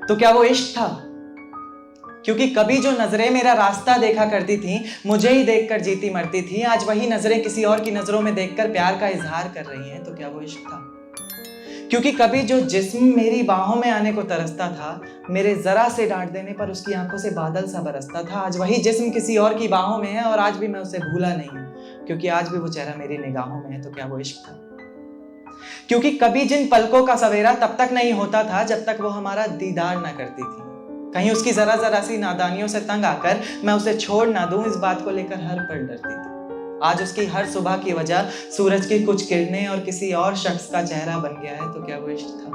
तो क्या वो इश्क था? क्योंकि कभी जो नजरें मेरा रास्ता देखा करती थी, मुझे ही देखकर जीती मरती थी, आज वही नजरें किसी और की नजरों में देखकर प्यार का इजहार कर रही हैं, तो क्या वो इश्क था? क्योंकि कभी जो जिस्म मेरी बाहों में आने को तरसता था, मेरे जरा से डांट देने पर उसकी आंखों से बादल सा बरसता था, आज वही जिस्म किसी और की बाहों में है और आज भी मैं उसे भूला नहीं हूं, क्योंकि आज भी वो चेहरा मेरी निगाहों में है, तो क्या वो इश्क था? क्योंकि कभी जिन पलकों का सवेरा तब तक नहीं होता था जब तक वो हमारा दीदार ना करती थी, कहीं उसकी जरा जरा सी नादानियों से तंग आकर मैं उसे छोड़ ना दूं, इस बात को लेकर हर पल डरती थी। आज उसकी हर सुबह की वजह सूरज की कुछ किरणें और किसी और शख्स का चेहरा बन गया है, तो क्या वो इश्क था?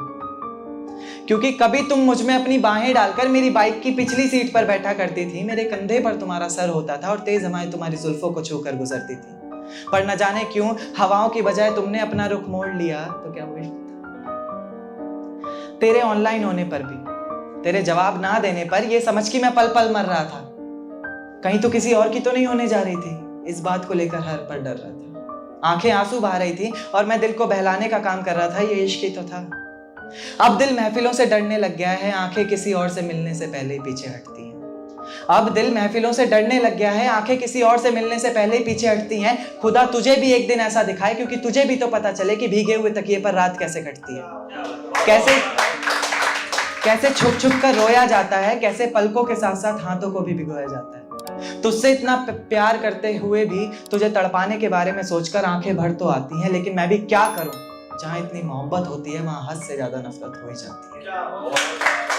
क्योंकि कभी तुम मुझ में अपनी बाहें डालकर मेरी बाइक की पिछली सीट पर बैठा करती थी, मेरे कंधे पर तुम्हारा सर होता था और तेज हवाएं तुम्हारी जुल्फों को छूकर गुजरती थी, पर न जाने क्यों हवाओं की बजाय तुमने अपना रुख मोड़ लिया, तो क्या वो इश्क था? तेरे ऑनलाइन होने पर भी, तेरे जवाब ना देने पर यह समझ के मैं पल पल मर रहा था, कहीं तो किसी और की तो नहीं होने जा रही थी, इस बात को लेकर हर पल डर रहा था। आंखें आंसू बहा रही थी और मैं दिल को बहलाने का काम कर रहा था, ये इश्क ही तो था। अब दिल महफिलों से डरने लग गया है, आंखें किसी और से मिलने से पहले ही पीछे हटती हैं। अब दिल महफिलों से डरने लग गया है, आंखें किसी और से मिलने से पहले ही पीछे हटती हैं। खुदा तुझे भी एक दिन ऐसा दिखाए, क्योंकि तुझे भी तो पता चले कि भीगे हुए तकिए पर रात कैसे कटती है, कैसे छुप छुप कर रोया जाता है, कैसे पलकों के साथ साथ हाथों को भी भिगोया जाता है। तुझसे इतना प्यार करते हुए भी तुझे तड़पाने के बारे में सोचकर आंखें भर तो आती हैं, लेकिन मैं भी क्या करूं, जहां इतनी मोहब्बत होती है वहां हद से ज्यादा नफरत हो ही जाती है।